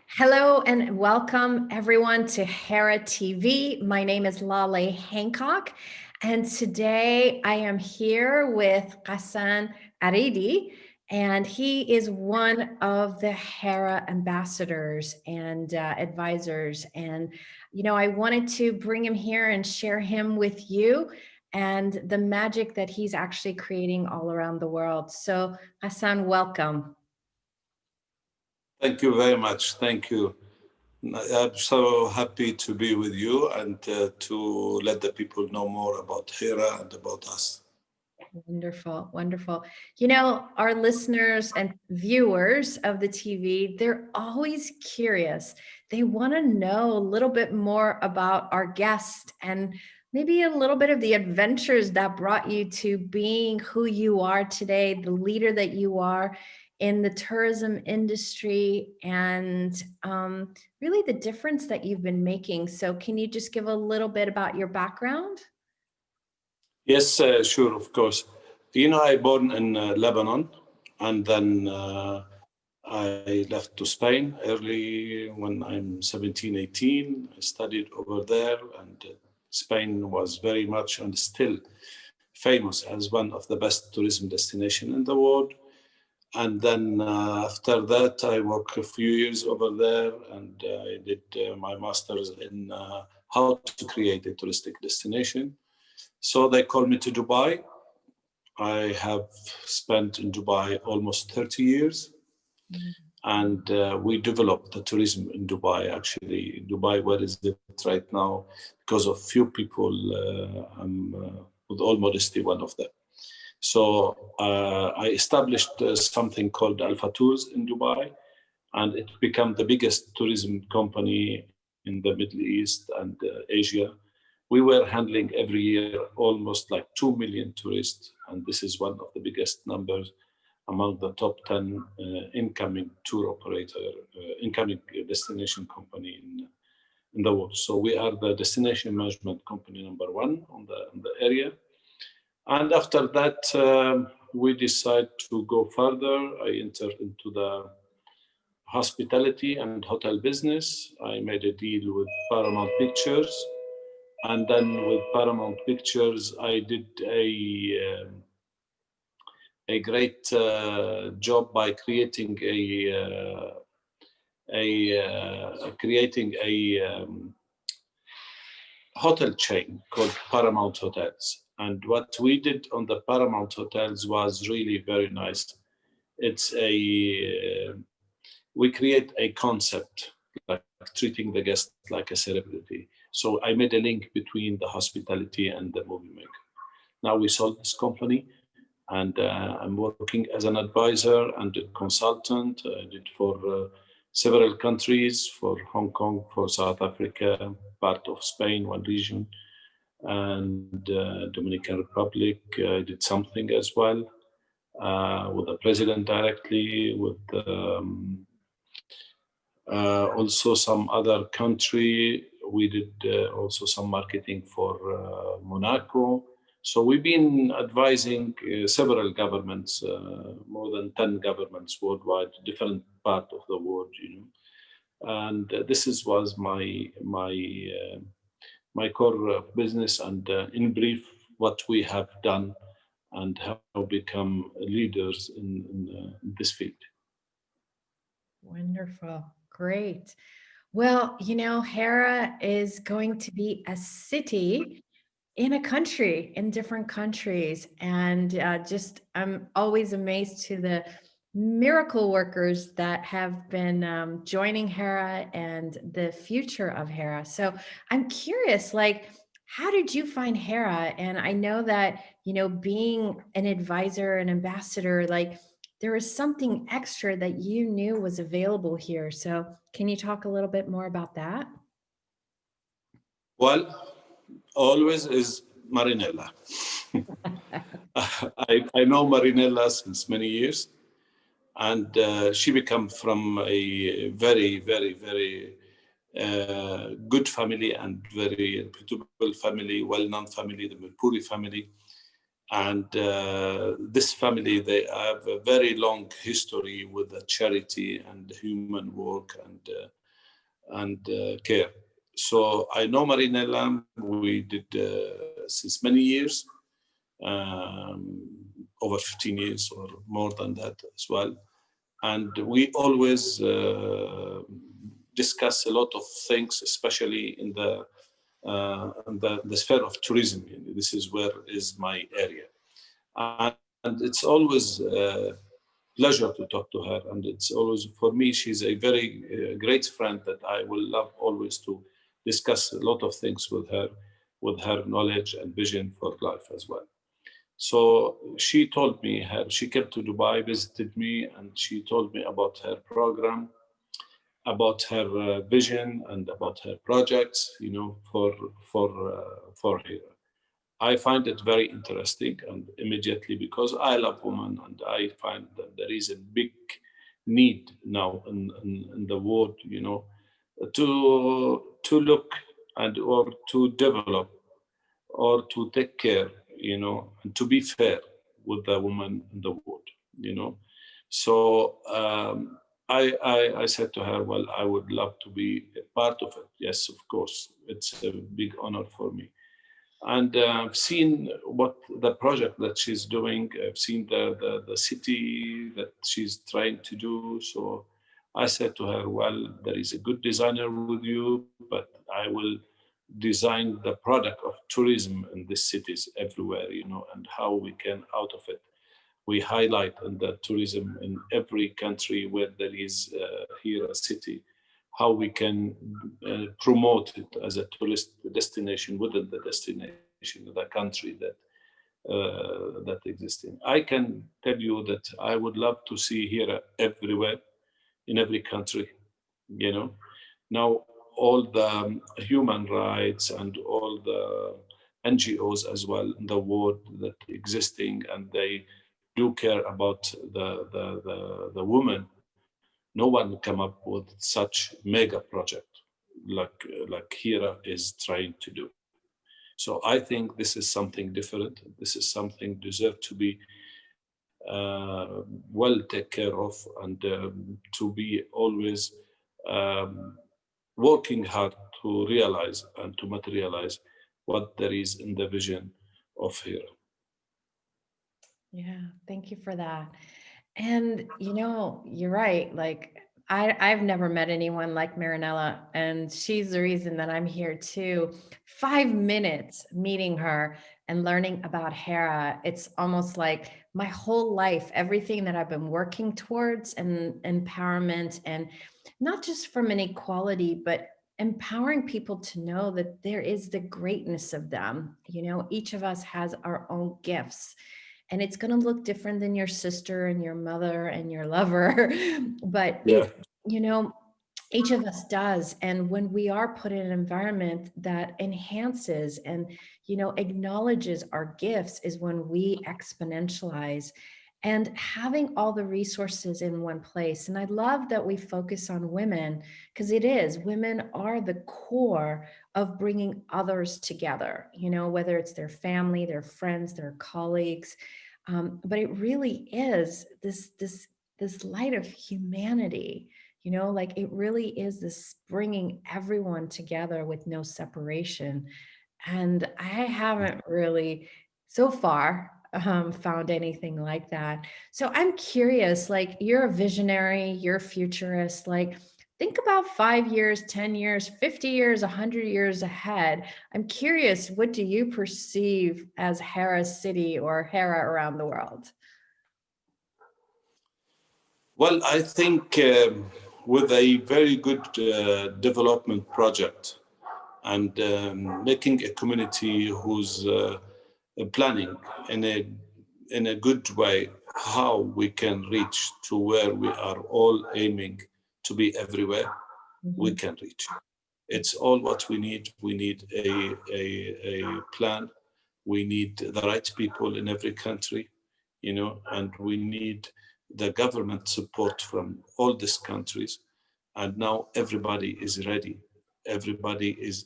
Hello and welcome everyone to Hera TV. My name is Laleh Hancock, and today I am here with Ghassan Aridi, and he is one of the Hera ambassadors and advisors. And, I wanted to bring him here and share him with you and the magic that he's actually creating all around the world. So Ghassan, welcome. Thank you very much. Thank you. I'm so happy to be with you and to let the people know more about Hera and about us. Wonderful, wonderful. Our listeners and viewers of the TV, they're always curious. They want to know a little bit more about our guest and maybe a little bit of the adventures that brought you to being who you are today, the leader that you are in the tourism industry, and really the difference that you've been making. So can you just give a little bit about your background? Yes, sure, of course. I born in Lebanon, and then I left to Spain early when I'm 17, 18. I studied over there, and Spain was very much and still famous as one of the best tourism destinations in the world. And then after that, I worked a few years over there, and I did my master's in how to create a touristic destination. So they called me to Dubai. I have spent in Dubai almost 30 years. And we developed the tourism in Dubai, actually. Dubai, where is it right now? Because of few people, I'm, with all modesty, one of them. So I established something called Alpha Tours in Dubai, and it became the biggest tourism company in the Middle East and Asia. We were handling every year almost like 2 million tourists, and this is one of the biggest numbers among the top 10 incoming tour operator, incoming destination company in the world. So we are the destination management company number one in the area. And after that, we decided to go further. I entered into the hospitality and hotel business. I made a deal with Paramount Pictures. And then with Paramount Pictures, I did a great job by creating a hotel chain called Paramount Hotels. And what we did on the Paramount Hotels was really very nice. We create a concept like treating the guest like a celebrity. So I made a link between the hospitality and the movie maker. Now we sold this company, and I'm working as an advisor and a consultant. I did for several countries, for Hong Kong, for South Africa, part of Spain, one region, and Dominican Republic. I did something as well with the president directly, with also some other country. We did also some marketing for Monaco. So we've been advising several governments, more than 10 governments worldwide, different part of the world, And this was my core business, and in brief, what we have done and how become leaders in this field. Wonderful. Great. Well, Hera is going to be a city in a country, in different countries. And I'm always amazed to the miracle workers that have been joining Hera and the future of Hera. So I'm curious, how did you find Hera? And I know that, being an advisor, an ambassador, there was something extra that you knew was available here. So can you talk a little bit more about that? Well, always is Marinella. I know Marinella since many years, and she became from a very, very, very good family and very reputable family, well-known family, the Mirpuri family. And this family, they have a very long history with the charity and human work and care. So I know Marinella. We did since many years, over 15 years or more than that as well. And we always discuss a lot of things, especially in the sphere of tourism. This is where is my area. And it's always pleasure to talk to her. And it's always, for me, she's a very great friend that I will love always to discuss a lot of things with her knowledge and vision for life as well. So she told me, she came to Dubai, visited me, and she told me about her program, about her vision, and about her projects, for here. I find it very interesting, and immediately, because I love women, and I find that there is a big need now in the world, to look and or to develop or to take care, and to be fair with the women in the world. So I said to her, well, I would love to be a part of it. Yes, of course, it's a big honor for me. And I've seen what the project that she's doing. I've seen the city that she's trying to do. So I said to her, well, there is a good designer with you, but I will design the product of tourism in these cities everywhere, and how we can out of it. We highlight in the tourism in every country where there is here a city, how we can promote it as a tourist destination within the destination, the country that exists in. I can tell you that I would love to see here everywhere, in every country. Now all the human rights and all the NGOs as well in the world that existing, and they do care about the woman. No one come up with such mega project like Hera is trying to do. So I think this is something different. This is something deserved to be well taken care of, and to be always um, working hard to realize and to materialize what there is in the vision of Hera. Yeah, thank you for that. And you're right. Like I've never met anyone like Marinella, and she's the reason that I'm here too. 5 minutes meeting her and learning about Hera, it's almost like my whole life, everything that I've been working towards and empowerment, and not just from an equality, but empowering people to know that there is the greatness of them. Each of us has our own gifts, and it's going to look different than your sister and your mother and your lover, but Yeah. you know each of us does. And when we are put in an environment that enhances and acknowledges our gifts, is when we exponentialize. And having all the resources in one place, and I love that we focus on women, because women are the core of bringing others together, whether it's their family, their friends, their colleagues. But it really is this light of humanity, like it really is this bringing everyone together with no separation. And I haven't really so far found anything like that. So I'm curious, like you're a visionary, you're a futurist, like think about 5 years, 10 years, 50 years, 100 years ahead. I'm curious, what do you perceive as Hera City or Hera around the world? Well, I think with a very good development project, and making a community who's planning in a good way how we can reach to where we are all aiming to be everywhere, we Mhm. can reach. It's all what we need. We need a plan. We need the right people in every country, and we need the government support from all these countries. And now everybody is ready. Everybody is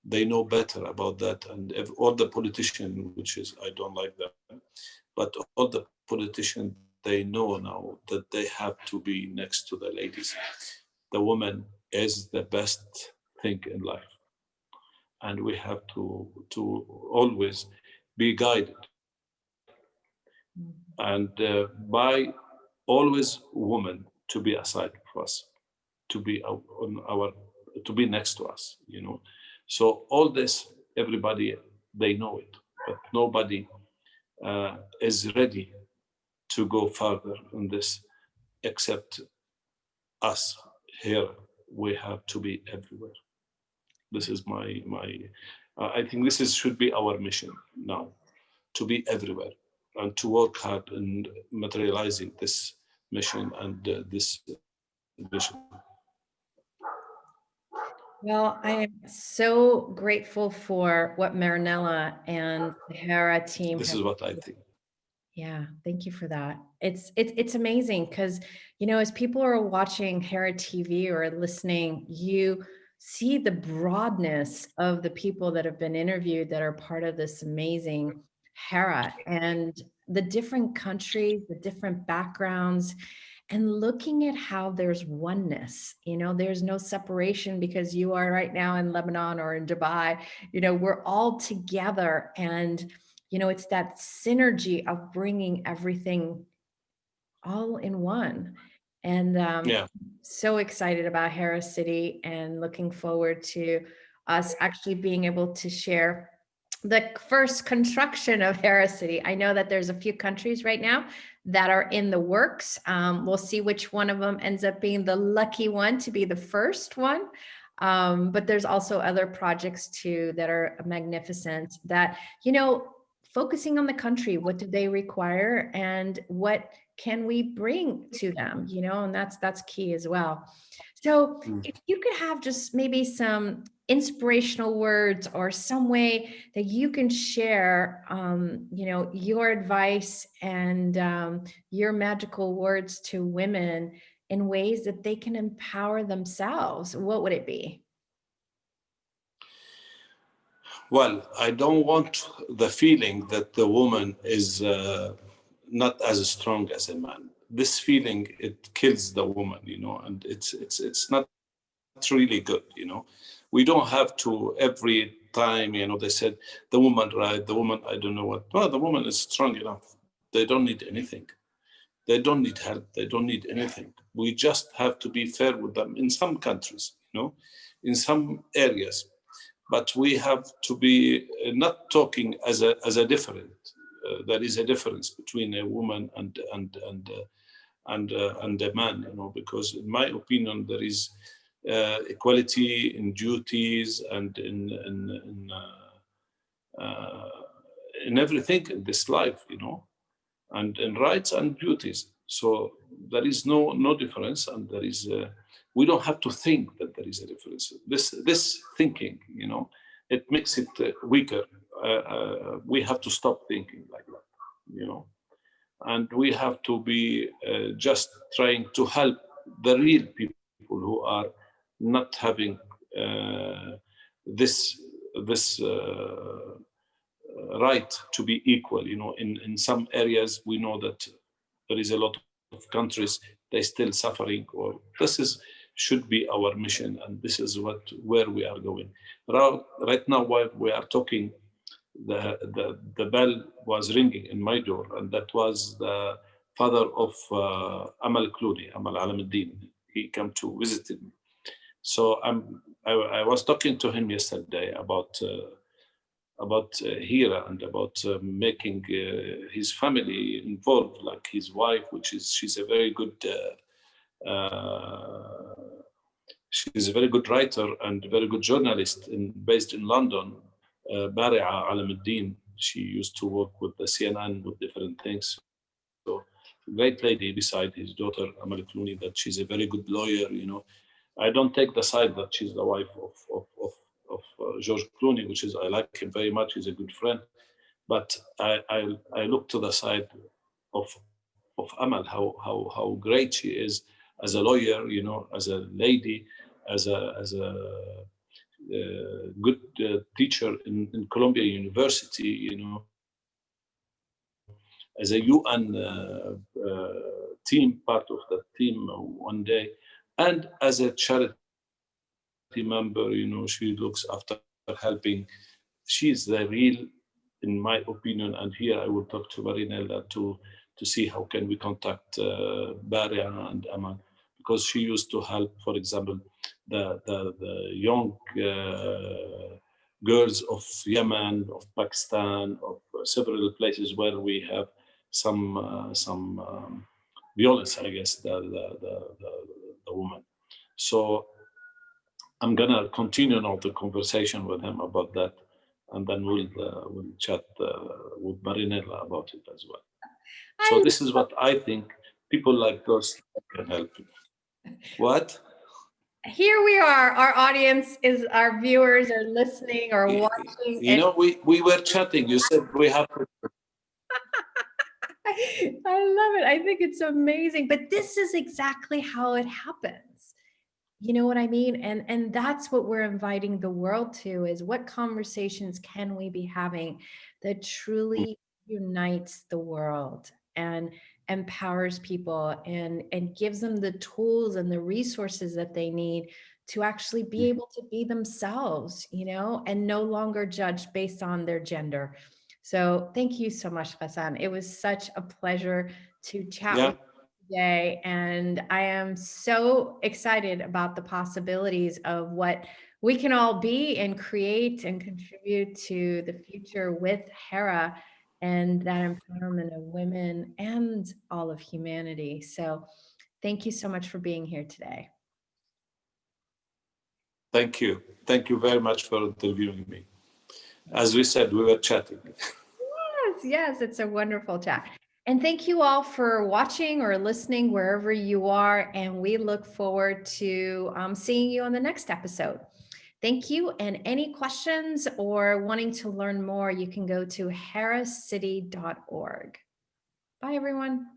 they know better about that. And if all the politicians, which is, I don't like them, but all the politicians, they know now that they have to be next to the ladies. The woman is the best thing in life. And we have to always be guided. Mhm. And by always women to be aside of us, to be on our, to be next to us, you know. So all this, everybody, they know it, but nobody is ready to go further in this except us here. We have to be everywhere. This is I think this is should be our mission now, to be everywhere and to work hard in materializing this mission and this vision. Well, I am so grateful for what Marinella and the Hera team This have. is what I think. Yeah, thank you for that. It's amazing because, you know, as people are watching Hera TV or listening, you see the broadness of the people that have been interviewed that are part of this amazing Hera, and the different countries, the different backgrounds, and looking at how there's oneness. You know, there's no separation because you are right now in Lebanon or in Dubai. You know, we're all together, and you know, it's that synergy of bringing everything all in one. And Yeah. so excited about Harris City and looking forward to us actually being able to share the first construction of Harris City. I know that there's a few countries right now that are in the works. We'll see which one of them ends up being the lucky one to be the first one. But there's also other projects too that are magnificent that, you know, focusing on the country, what do they require and what can we bring to them, you know, and that's key as well. So Mm. if you could have just maybe some inspirational words or some way that you can share, you know, your advice and your magical words to women in ways that they can empower themselves, what would it be? Well, I don't want the feeling that the woman is not as strong as a man. This feeling, it kills the woman, you know, and it's not really good, you know. We don't have to every time, you know, they said the woman, right, the woman, I don't know what. Well, the woman is strong enough. They don't need anything. They don't need help. They don't need anything. We just have to be fair with them in some countries, you know, in some areas. But we have to be not talking as a different. There is a difference between a woman and a man, you know, because in my opinion there is equality in duties and in everything in this life, you know, and in rights and duties. So there is no difference, and there is we don't have to think that there is a difference. This thinking, you know, it makes it weaker. We have to stop thinking like that, you know, and we have to be just trying to help the real people who are not having this this right to be equal. You know, in some areas we know that there is a lot of countries they still suffering. Or this is should be our mission, and this is where we are going. Right now, while we are talking, the bell was ringing in my door, and that was the father of Amal Clooney, Amal Alamuddin. He came to visit me. So I was talking to him yesterday about Hera and about making his family involved, like his wife, which is she's a very good she's a very good writer and very good journalist based in London. Bari'a Alamuddin. She used to work with the CNN with different things. So great lady beside his daughter Amal Clooney. That she's a very good lawyer. You know, I don't take the side that she's the wife of George Clooney, which is I like him very much. He's a good friend, but I look to the side of of Amal, how great she is as a lawyer, you know, as a lady, as a good teacher in Columbia University, you know, as a UN team, part of that team one day, and as a charity member, you know, she looks after helping. She's the real, in my opinion, and here I will talk to Marinella to see how can we contact Baria and Aman, because she used to help, for example, the young girls of Yemen, of Pakistan, of several places where we have some violence against the woman. So I'm gonna continue now the conversation with him about that, and then we'll chat with Marinella about it as well. So this is what I think people like those can help you. What? Here we are. Our audience is, our viewers are listening or watching. You know, we were chatting. You said we have. I love it. I think it's amazing. But this is exactly how it happens. You know what I mean? And that's what we're inviting the world to, is what conversations can we be having that truly unites the world and empowers people and gives them the tools and the resources that they need to actually be able to be themselves, you know, and no longer judged based on their gender. So thank you so much, Ghassan. It was such a pleasure to chat with you today. And I am so excited about the possibilities of what we can all be and create and contribute to the future with Hera and that empowerment of women and all of humanity. So thank you so much for being here today. Thank you. Thank you very much for interviewing me. As we said, we were chatting. Yes, it's a wonderful chat. And thank you all for watching or listening wherever you are. And we look forward to seeing you on the next episode. Thank you. And any questions or wanting to learn more, you can go to heracity.org. Bye, everyone.